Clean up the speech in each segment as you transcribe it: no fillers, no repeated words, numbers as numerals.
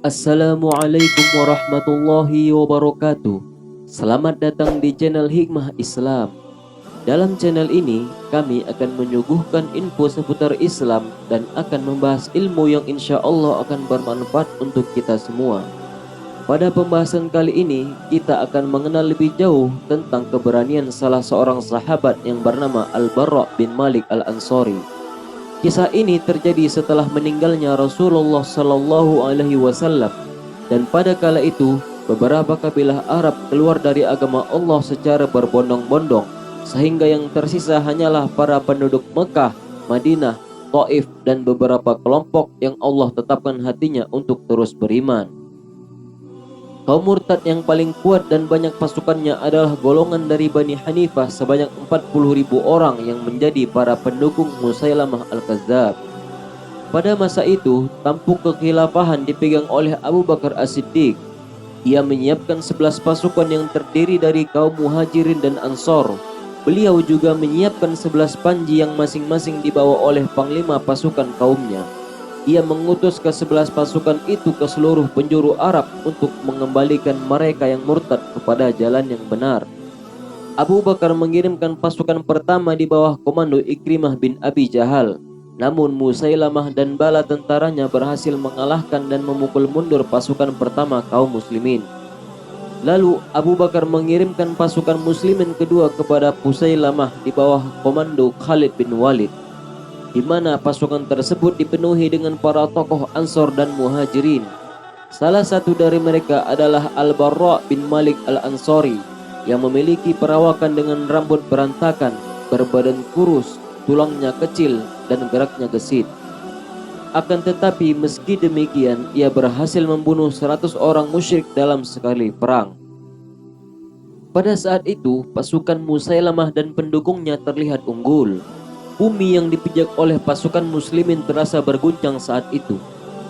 Assalamualaikum warahmatullahi wabarakatuh. Selamat datang di channel Hikmah Islam. Dalam channel ini, kami akan menyuguhkan info seputar Islam dan akan membahas ilmu yang insya Allah akan bermanfaat untuk kita semua. Pada pembahasan kali ini, kita akan mengenal lebih jauh tentang keberanian salah seorang sahabat yang bernama Al-Barra bin Malik Al-Ansari. Kisah ini terjadi setelah meninggalnya Rasulullah Sallallahu Alaihi Wasallam, dan pada kala itu beberapa kabilah Arab keluar dari agama Allah secara berbondong-bondong, sehingga yang tersisa hanyalah para penduduk Mekah, Madinah, Taif, dan beberapa kelompok yang Allah tetapkan hatinya untuk terus beriman. Kaum murtad yang paling kuat dan banyak pasukannya adalah golongan dari Bani Hanifah sebanyak 40.000 orang yang menjadi para pendukung Musailamah Al-Kadzdzab. Pada masa itu, tampuk kekhilafahan dipegang oleh Abu Bakar As-Siddiq. Ia menyiapkan 11 pasukan yang terdiri dari kaum Muhajirin dan Ansor. Beliau juga menyiapkan 11 panji yang masing-masing dibawa oleh panglima pasukan kaumnya. Ia mengutus ke-11 pasukan itu ke seluruh penjuru Arab untuk mengembalikan mereka yang murtad kepada jalan yang benar. Abu Bakar mengirimkan pasukan pertama di bawah komando Ikrimah bin Abi Jahal. Namun Musailamah dan bala tentaranya berhasil mengalahkan dan memukul mundur pasukan pertama kaum muslimin. Lalu Abu Bakar mengirimkan pasukan muslimin kedua kepada Musailamah di bawah komando Khalid bin Walid, di mana pasukan tersebut dipenuhi dengan para tokoh Ansor dan Muhajirin. Salah satu dari mereka adalah Al-Barra bin Malik Al-Ansari yang memiliki perawakan dengan rambut berantakan, berbadan kurus, tulangnya kecil, dan geraknya gesit. Akan tetapi meski demikian, ia berhasil membunuh 100 orang musyrik dalam sekali perang. Pada saat itu, pasukan Musailamah dan pendukungnya terlihat unggul. Bumi yang dipijak oleh pasukan muslimin terasa berguncang saat itu.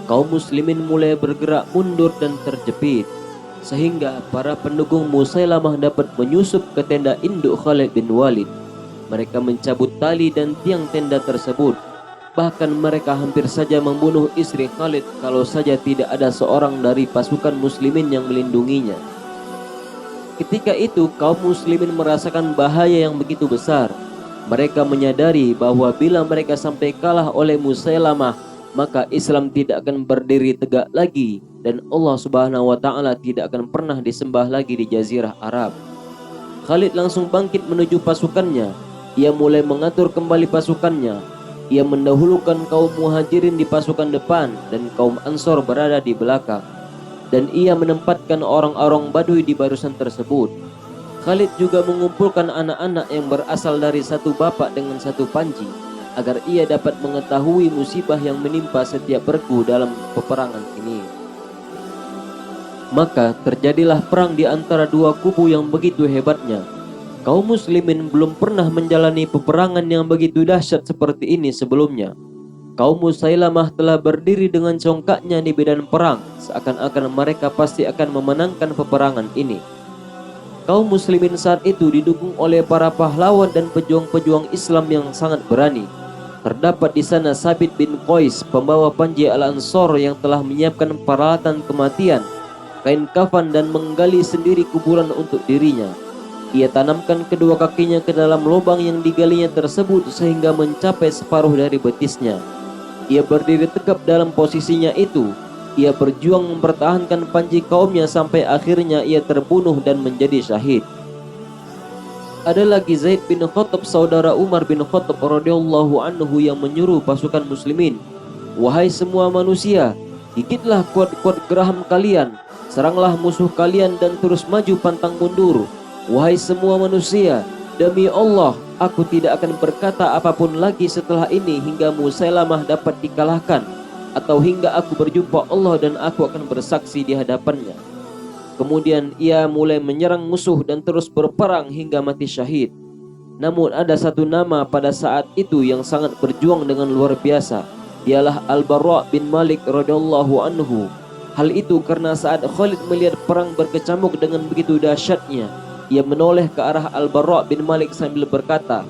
Kaum muslimin mulai bergerak mundur dan terjepit, sehingga para pendukung Musailamah dapat menyusup ke tenda induk Khalid bin Walid. Mereka mencabut tali dan tiang tenda tersebut. Bahkan mereka hampir saja membunuh istri Khalid kalau saja tidak ada seorang dari pasukan muslimin yang melindunginya. Ketika itu kaum muslimin merasakan bahaya yang begitu besar. Mereka menyadari bahwa bila mereka sampai kalah oleh Musailamah, maka Islam tidak akan berdiri tegak lagi dan Allah Subhanahu wa taala tidak akan pernah disembah lagi di jazirah Arab. Khalid langsung bangkit menuju pasukannya. Ia mulai mengatur kembali pasukannya. Ia mendahulukan kaum Muhajirin di pasukan depan dan kaum Ansor berada di belakang. Dan ia menempatkan orang-orang Baduy di barisan tersebut. Khalid juga mengumpulkan anak-anak yang berasal dari satu bapak dengan satu panji, agar ia dapat mengetahui musibah yang menimpa setiap regu dalam peperangan ini. Maka terjadilah perang di antara dua kubu yang begitu hebatnya. Kaum muslimin belum pernah menjalani peperangan yang begitu dahsyat seperti ini sebelumnya. Kaum Musailamah telah berdiri dengan congkaknya di medan perang, seakan-akan mereka pasti akan memenangkan peperangan ini. Kaum muslimin saat itu didukung oleh para pahlawan dan pejuang-pejuang Islam yang sangat berani. Terdapat di sana Sabit bin Qais, pembawa panji Al-Ansor yang telah menyiapkan peralatan kematian, kain kafan dan menggali sendiri kuburan untuk dirinya. Ia tanamkan kedua kakinya ke dalam lubang yang digalinya tersebut sehingga mencapai separuh dari betisnya. Ia berdiri tegap dalam posisinya itu. Ia berjuang mempertahankan panji kaumnya sampai akhirnya ia terbunuh dan menjadi syahid. Ada lagi Zaid bin Khattab, saudara Umar bin Khattab radhiyallahu anhu, yang menyuruh pasukan muslimin, "Wahai semua manusia, gigitlah kuat-kuat geraham kalian, seranglah musuh kalian dan terus maju pantang mundur. Wahai semua manusia, demi Allah, aku tidak akan berkata apapun lagi setelah ini hingga Musailamah dapat dikalahkan, atau hingga aku berjumpa Allah dan aku akan bersaksi di hadapannya." Kemudian ia mulai menyerang musuh dan terus berperang hingga mati syahid. Namun ada satu nama pada saat itu yang sangat berjuang dengan luar biasa. Dialah Al-Barra bin Malik radhiyallahu anhu. Hal itu karena saat Khalid melihat perang berkecamuk dengan begitu dahsyatnya, ia menoleh ke arah Al-Barra bin Malik sambil berkata,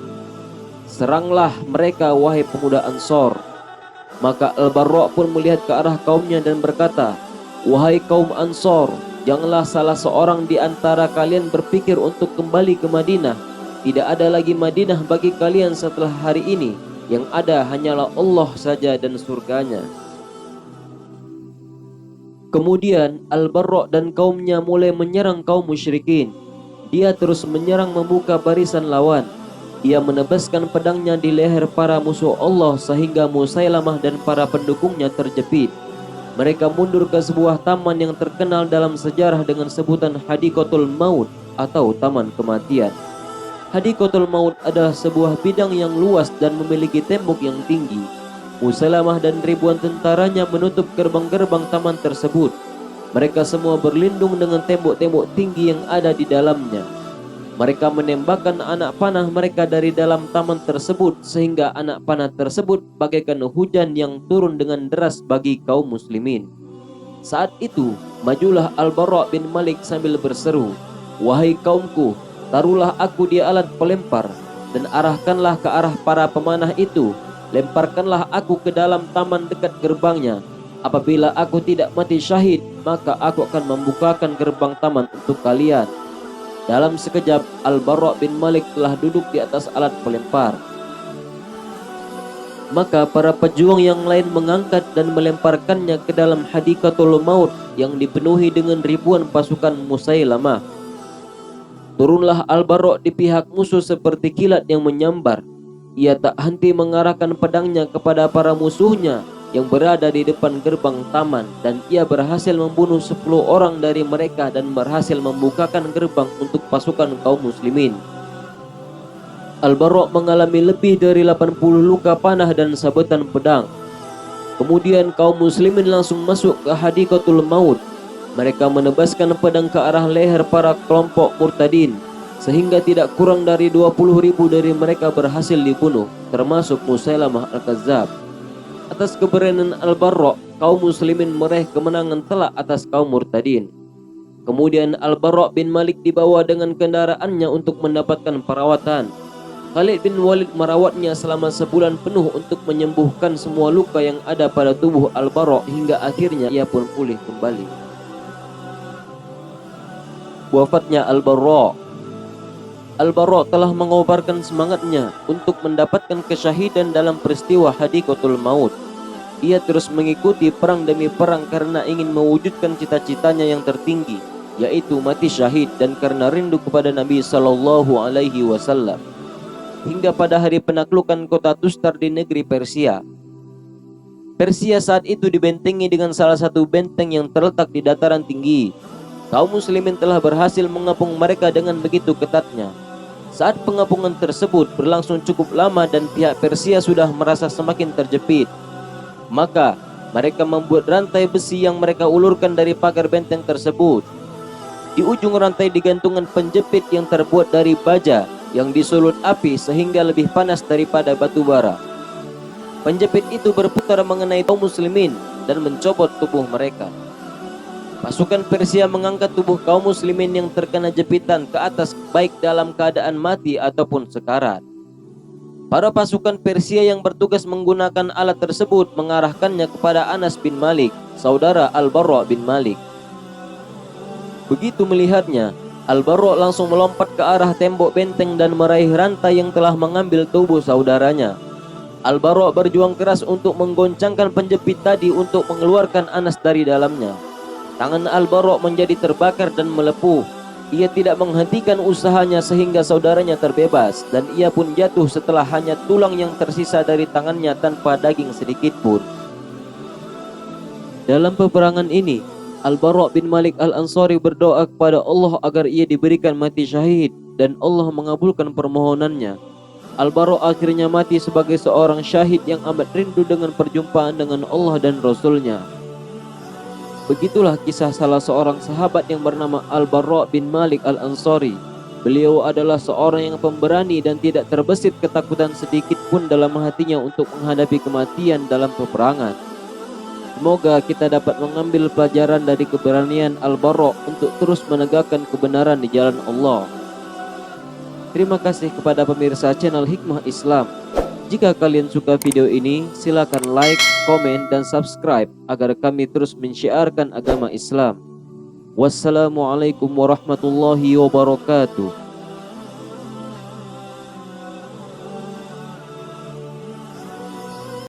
"Seranglah mereka wahai pemuda Ansor." Maka Al-Barra pun melihat ke arah kaumnya dan berkata, Wahai kaum Ansor, janganlah salah seorang di antara kalian berpikir untuk kembali ke Madinah. Tidak ada lagi Madinah bagi kalian setelah hari ini. Yang ada hanyalah Allah saja dan surganya. Kemudian Al-Barra' dan kaumnya mulai menyerang kaum musyrikin. Dia terus menyerang membuka barisan lawan. Ia menebaskan pedangnya di leher para musuh Allah sehingga Musailamah dan para pendukungnya terjepit. Mereka mundur ke sebuah taman yang terkenal dalam sejarah dengan sebutan Hadiqatul Maut atau Taman Kematian. Hadiqatul Maut adalah sebuah bidang yang luas dan memiliki tembok yang tinggi. Musailamah dan ribuan tentaranya menutup gerbang-gerbang taman tersebut. Mereka semua berlindung dengan tembok-tembok tinggi yang ada di dalamnya. Mereka menembakkan anak panah mereka dari dalam taman tersebut sehingga anak panah tersebut bagaikan hujan yang turun dengan deras bagi kaum muslimin. Saat itu, majulah Al-Barra' bin Malik sambil berseru, "Wahai kaumku, taruhlah aku di alat pelempar dan arahkanlah ke arah para pemanah itu. Lemparkanlah aku ke dalam taman dekat gerbangnya. Apabila aku tidak mati syahid, maka aku akan membukakan gerbang taman untuk kalian." Dalam sekejap, Al-Barra' bin Malik telah duduk di atas alat pelempar. Maka para pejuang yang lain mengangkat dan melemparkannya ke dalam Hadiqatul Maut yang dipenuhi dengan ribuan pasukan Musailamah. Turunlah Al-Barra' di pihak musuh seperti kilat yang menyambar. Ia tak henti mengarahkan pedangnya kepada para musuhnya yang berada di depan gerbang taman, dan ia berhasil membunuh 10 orang dari mereka dan berhasil membukakan gerbang untuk pasukan kaum muslimin. Al-Barra' mengalami lebih dari 80 luka panah dan sabetan pedang. Kemudian kaum muslimin langsung masuk ke Hadiqatul Maut. Mereka menebaskan pedang ke arah leher para kelompok murtadin, sehingga tidak kurang dari 20.000 dari mereka berhasil dibunuh, termasuk Musailamah Al-Kazzab. Atas keberanian Al-Barra', kaum muslimin meraih kemenangan telak atas kaum murtadin. Kemudian Al-Barra' bin Malik dibawa dengan kendaraannya untuk mendapatkan perawatan. Khalid bin Walid merawatnya selama sebulan penuh untuk menyembuhkan semua luka yang ada pada tubuh Al-Barra' hingga akhirnya ia pun pulih kembali. Wafatnya Al-Barra'. Al-Barra' telah mengobarkan semangatnya untuk mendapatkan kesyahidan dalam peristiwa Hadiqatul Maut. Ia terus mengikuti perang demi perang karena ingin mewujudkan cita-citanya yang tertinggi, yaitu mati syahid, dan karena rindu kepada Nabi Sallallahu Alaihi Wasallam. Hingga pada hari penaklukan kota Tustar di negeri Persia. Persia saat itu dibentengi dengan salah satu benteng yang terletak di dataran tinggi. Kaum muslimin telah berhasil mengepung mereka dengan begitu ketatnya. Saat pengepungan tersebut berlangsung cukup lama dan pihak Persia sudah merasa semakin terjepit, maka mereka membuat rantai besi yang mereka ulurkan dari pagar benteng tersebut. Di ujung rantai digantungan penjepit yang terbuat dari baja yang disulut api sehingga lebih panas daripada batu bara. Penjepit itu berputar mengenai kaum muslimin dan mencopot tubuh mereka. Pasukan Persia mengangkat tubuh kaum muslimin yang terkena jepitan ke atas baik dalam keadaan mati ataupun sekarat. Para pasukan Persia yang bertugas menggunakan alat tersebut mengarahkannya kepada Anas bin Malik, saudara Al-Barra' bin Malik. Begitu melihatnya, Al-Barra' langsung melompat ke arah tembok benteng dan meraih rantai yang telah mengambil tubuh saudaranya. Al-Barra' berjuang keras untuk menggoncangkan penjepit tadi untuk mengeluarkan Anas dari dalamnya. Tangan Al-Barra' menjadi terbakar dan melepuh. Ia tidak menghentikan usahanya sehingga saudaranya terbebas, dan ia pun jatuh setelah hanya tulang yang tersisa dari tangannya tanpa daging sedikit pun. Dalam peperangan ini, Al-Barra' bin Malik Al-Ansari berdoa kepada Allah agar ia diberikan mati syahid, dan Allah mengabulkan permohonannya. Al-Barra' akhirnya mati sebagai seorang syahid yang amat rindu dengan perjumpaan dengan Allah dan Rasul-Nya. Begitulah kisah salah seorang sahabat yang bernama Al-Barra' bin Malik Al-Ansari. Beliau adalah seorang yang pemberani dan tidak terbesit ketakutan sedikit pun dalam hatinya untuk menghadapi kematian dalam peperangan. Semoga kita dapat mengambil pelajaran dari keberanian Al-Barra' untuk terus menegakkan kebenaran di jalan Allah. Terima kasih kepada pemirsa channel Hikmah Islam. Jika kalian suka video ini, silakan like, komen, dan subscribe agar kami terus menyiarkan agama Islam. Wassalamualaikum warahmatullahi wabarakatuh.